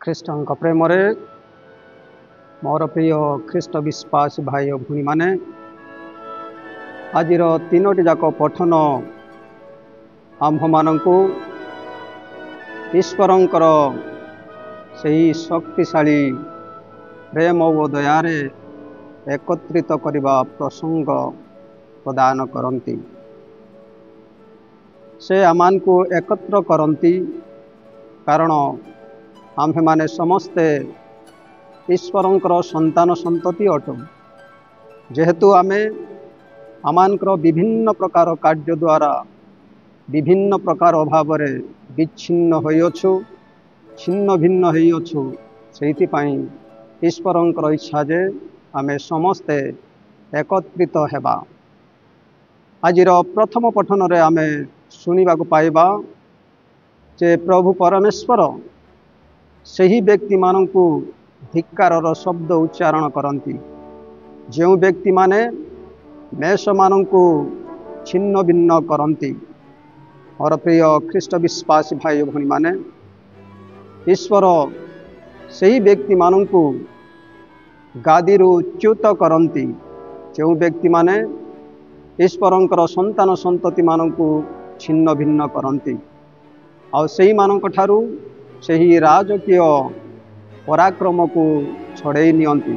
ଖ୍ରୀଷ୍ଟଙ୍କ ପ୍ରେମରେ ମୋର ପ୍ରିୟ ଖ୍ରୀଷ୍ଟ ବିଶ୍ୱାସୀ ଭାଇ ଓ ଭଉଣୀମାନେ, ଆଜିର ତିନୋଟି ଯାକ ପଠନ ଆମ୍ଭମାନଙ୍କୁ ଈଶ୍ୱରଙ୍କର ସେହି ଶକ୍ତିଶାଳୀ ପ୍ରେମ ଓ ଦୟାରେ ଏକତ୍ରିତ କରିବା ପ୍ରସଙ୍ଗ ପ୍ରଦାନ କରନ୍ତି। ସେ ଆମମାନଙ୍କୁ ଏକତ୍ର କରନ୍ତି କାରଣ ଆମ୍ଭେମାନେ ସମସ୍ତେ ଈଶ୍ୱରଙ୍କର ସନ୍ତାନ ସନ୍ତତି ଅଟୁ। ଯେହେତୁ ଆମେ ଆମମାନଙ୍କର ବିଭିନ୍ନ ପ୍ରକାର କାର୍ଯ୍ୟ ଦ୍ୱାରା ବିଭିନ୍ନ ପ୍ରକାର ଅଭାବରେ ବିଚ୍ଛିନ୍ନ ହୋଇଅଛୁ, ଛିନ୍ନ ଭିନ୍ନ ହୋଇଅଛୁ, ସେଇଥିପାଇଁ ଈଶ୍ୱରଙ୍କର ଇଚ୍ଛା ଯେ ଆମେ ସମସ୍ତେ ଏକତ୍ରିତ ହେବା। ଆଜିର ପ୍ରଥମ ପଠନରେ ଆମେ ଶୁଣିବାକୁ ପାଇବା ଯେ ପ୍ରଭୁ ପରମେଶ୍ୱର ସେହି ବ୍ୟକ୍ତିମାନଙ୍କୁ ଧିକ୍କାରର ଶବ୍ଦ ଉଚ୍ଚାରଣ କରନ୍ତି, ଯେଉଁ ବ୍ୟକ୍ତିମାନେ ମେଷମାନଙ୍କୁ ଛିନ୍ନ ଭିନ୍ନ କରନ୍ତି। ମୋର ପ୍ରିୟ ଖ୍ରୀଷ୍ଟ ବିଶ୍ୱାସୀ ଭାଇ ଓ ଭଉଣୀମାନେ, ଈଶ୍ୱର ସେହି ବ୍ୟକ୍ତିମାନଙ୍କୁ ଗାଦିରୁ ଚ୍ୟୁତ କରନ୍ତି, ଯେଉଁ ବ୍ୟକ୍ତିମାନେ ଈଶ୍ୱରଙ୍କର ସନ୍ତାନ ସନ୍ତତିମାନଙ୍କୁ ଛିନ୍ନ ଭିନ୍ନ କରନ୍ତି ଆଉ ସେଇମାନଙ୍କ ଠାରୁ ସେହି ରାଜକୀୟ ପରାକ୍ରମକୁ ଛଡ଼େଇ ନିଅନ୍ତି।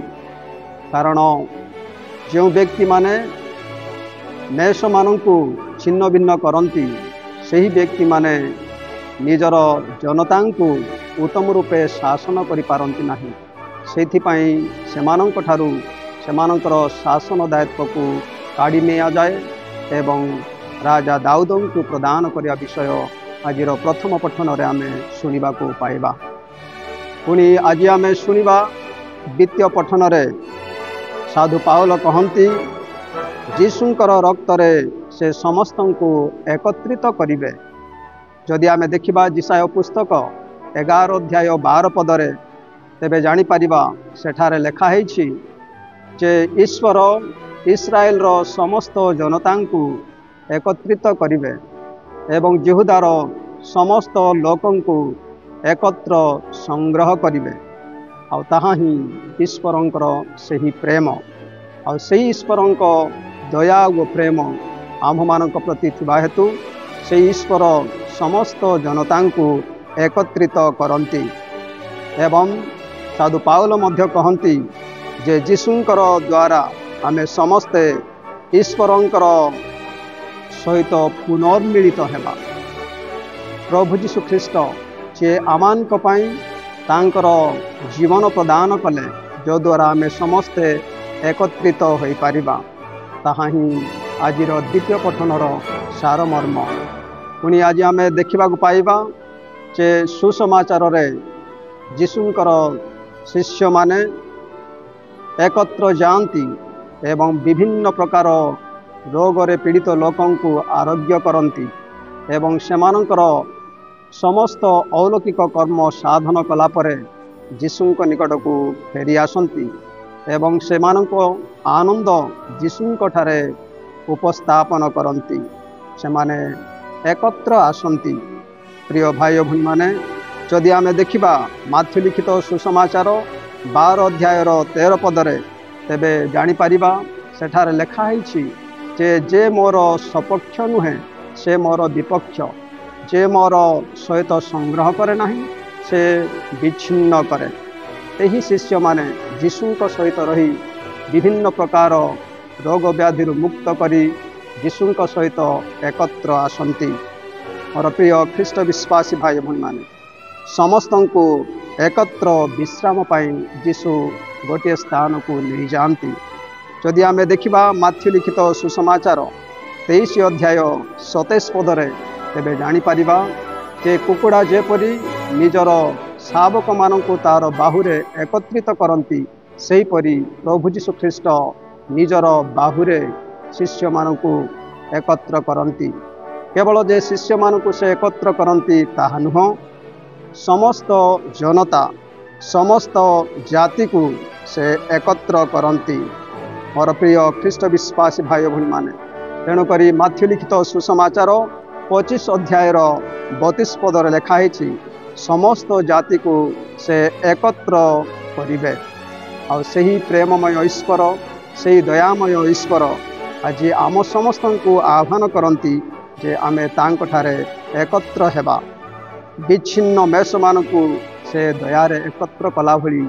କାରଣ ଯେଉଁ ବ୍ୟକ୍ତିମାନେ ମେଷମାନଙ୍କୁ ଛିନ୍ନ ଭିନ୍ନ କରନ୍ତି, ସେହି ବ୍ୟକ୍ତିମାନେ ନିଜର ଜନତାଙ୍କୁ ଉତ୍ତମ ରୂପେ ଶାସନ କରିପାରନ୍ତି ନାହିଁ। ସେଥିପାଇଁ ସେମାନଙ୍କ ଠାରୁ ସେମାନଙ୍କର ଶାସନ ଦାୟିତ୍ୱକୁ କାଢ଼ି ନିଆଯାଏ ଏବଂ ରାଜା ଦାଉଦଙ୍କୁ ପ୍ରଦାନ କରିବା ବିଷୟ ଆଜିର ପ୍ରଥମ ପଠନରେ ଆମେ ଶୁଣିବାକୁ ପାଇବା। ପୁଣି ଆଜି ଆମେ ଶୁଣିବା ଦ୍ୱିତୀୟ ପଠନରେ ସାଧୁ ପାଉଲ କହନ୍ତି, ଯୀଶୁଙ୍କର ରକ୍ତରେ ସେ ସମସ୍ତଙ୍କୁ ଏକତ୍ରିତ କରିବେ। ଯଦି ଆମେ ଦେଖିବା ଯିଶାୟ ପୁସ୍ତକ 11 ଅଧ୍ୟାୟ 12 ପଦରେ, ତେବେ ଜାଣିପାରିବା ସେଠାରେ ଲେଖା ହେଇଛି ଯେ ଈଶ୍ୱର ଇସ୍ରାଏଲର ସମସ୍ତ ଜନତାଙ୍କୁ ଏକତ୍ରିତ କରିବେ ଏବଂ ଯିହୁଦାର ସମସ୍ତ ଲୋକଙ୍କୁ ଏକତ୍ର ସଂଗ୍ରହ କରିବେ। ଆଉ ତାହା ହିଁ ଈଶ୍ୱରଙ୍କର ସେହି ପ୍ରେମ ଆଉ ସେହି ଈଶ୍ୱରଙ୍କ ଦୟା ଓ ପ୍ରେମ ଆମ୍ଭମାନଙ୍କ ପ୍ରତି ଥିବା ହେତୁ ସେହି ଈଶ୍ୱର ସମସ୍ତ ଜନତାଙ୍କୁ ଏକତ୍ରିତ କରନ୍ତି। ଏବଂ ସାଧୁ ପାଉଲ ମଧ୍ୟ କହନ୍ତି ଯେ ଯୀଶୁଙ୍କର ଦ୍ୱାରା ଆମେ ସମସ୍ତେ ଈଶ୍ୱରଙ୍କର ସହିତ ପୁନର୍ମିଳିତ ହେବା। ପ୍ରଭୁ ଯୀଶୁ ଖ୍ରୀଷ୍ଟ ଯେ ଆମମାନଙ୍କ ପାଇଁ ତାଙ୍କର ଜୀବନ ପ୍ରଦାନ କଲେ, ଯଦ୍ୱାରା ଆମେ ସମସ୍ତେ ଏକତ୍ରିତ ହୋଇପାରିବା, ତାହା ହିଁ ଆଜିର ଦ୍ୱିତୀୟ ପଠନର ସାରମର୍ମ। ପୁଣି ଆଜି ଆମେ ଦେଖିବାକୁ ପାଇବା ଯେ ସୁସମାଚାରରେ ଯୀଶୁଙ୍କର ଶିଷ୍ୟମାନେ ଏକତ୍ର ଯାଆନ୍ତି ଏବଂ ବିଭିନ୍ନ ପ୍ରକାର ରୋଗରେ ପୀଡ଼ିତ ଲୋକଙ୍କୁ ଆରୋଗ୍ୟ କରନ୍ତି ଏବଂ ସେମାନଙ୍କର ସମସ୍ତ ଅଲୌକିକ କର୍ମ ସାଧନ କଲା ପରେ ଯୀଶୁଙ୍କ ନିକଟକୁ ଫେରି ଆସନ୍ତି ଏବଂ ସେମାନଙ୍କ ଆନନ୍ଦ ଯୀଶୁଙ୍କଠାରେ ଉପସ୍ଥାପନ କରନ୍ତି। ସେମାନେ ଏକତ୍ର ଆସନ୍ତି। ପ୍ରିୟ ଭାଇ ଓ ଭଉଣୀମାନେ, ଯଦି ଆମେ ଦେଖିବା ମାଥ୍ୟୁ ଲିଖିତ ସୁସମାଚାର 12 ଅଧ୍ୟାୟର 13 ପଦରେ, ତେବେ ଜାଣିପାରିବା ସେଠାରେ ଲେଖା ହେଇଛି ଯେ ମୋର ସପକ୍ଷ ନୁହେଁ ସେ ମୋର ବିପକ୍ଷ, ଯେ ମୋର ସହିତ ସଂଗ୍ରହ କରେ ନାହିଁ ସେ ବିଚ୍ଛିନ୍ନ କରେ। ଏହି ଶିଷ୍ୟମାନେ ଯୀଶୁଙ୍କ ସହିତ ରହି ବିଭିନ୍ନ ପ୍ରକାର ରୋଗ ବ୍ୟାଧିରୁ ମୁକ୍ତ କରି ଯୀଶୁଙ୍କ ସହିତ ଏକତ୍ର ଆସନ୍ତି। ମୋର ପ୍ରିୟ ଖ୍ରୀଷ୍ଟ ବିଶ୍ୱାସୀ ଭାଇ ଭଉଣୀମାନେ, ସମସ୍ତଙ୍କୁ ଏକତ୍ର ବିଶ୍ରାମ ପାଇଁ ଯୀଶୁ ଗୋଟିଏ ସ୍ଥାନକୁ ନେଇଯାଆନ୍ତି। ଯଦି ଆମେ ଦେଖିବା ମାଥ୍ୟୁ ଲିଖିତ ସୁସମାଚାର 23 ଅଧ୍ୟାୟ 27 ପଦରେ, ତେବେ ଜାଣିପାରିବା ଯେ କୁକୁଡ଼ା ଯେପରି ନିଜର ଶାବକମାନଙ୍କୁ ତାର ବାହୁରେ ଏକତ୍ରିତ କରନ୍ତି, ସେହିପରି ପ୍ରଭୁ ଯୀଶୁ ଖ୍ରୀଷ୍ଟ ନିଜର ବାହୁରେ ଶିଷ୍ୟମାନଙ୍କୁ ଏକତ୍ର କରନ୍ତି। କେବଳ ଯେ ଶିଷ୍ୟମାନଙ୍କୁ ସେ ଏକତ୍ର କରନ୍ତି ତାହା ନୁହଁ, ସମସ୍ତ ଜନତା ସମସ୍ତ ଜାତିକୁ ସେ ଏକତ୍ର କରନ୍ତି। ମୋର ପ୍ରିୟ ଖ୍ରୀଷ୍ଟ ବିଶ୍ୱାସୀ ଭାଇ ଭଉଣୀମାନେ, ତେଣୁକରି ମାଥ୍ୟୁ ଲିଖିତ ସୁସମାଚାର 25 ଅଧ୍ୟାୟର 32 ପଦରେ ଲେଖା ହେଇଛି, समस्त जाति को से एकत्र करिवे आ सही प्रेममय ईश्वर सही दयामय ईश्वर आज आम समस्त को आह्वान करती जे आमे तांको ठारे एकत्र हेबा विच्छिन्न मेष मान को से दयारे एकत्र कला भली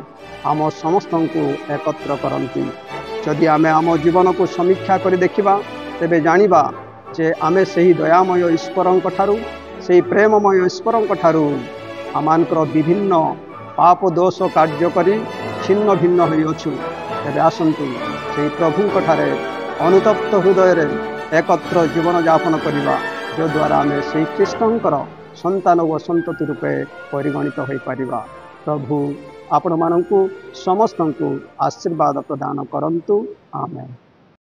आम समस्त को एकत्र करती। जदि आमे आम जीवन को समीक्षा कर देखिबा तेबे जानिबा जे आमे सही दयामय ईश्वरंक ठारू सही प्रेममय ईश्वरंक ठारू आमानकर विभिन्न पाप दोष कार्य करी छिन्न भिन्न होई अछु। तेबे आसंतु सही प्रभुंक ठारे अनुतप्त हृदय रे एकत्र जीवन यापन करिबा जो द्वारा आमे सही कृष्णंकर संतान व संतति रूपे परिगणित होई परिबा। प्रभु आपण मानकु समस्त को आशीर्वाद प्रदान करंतु। आमेन।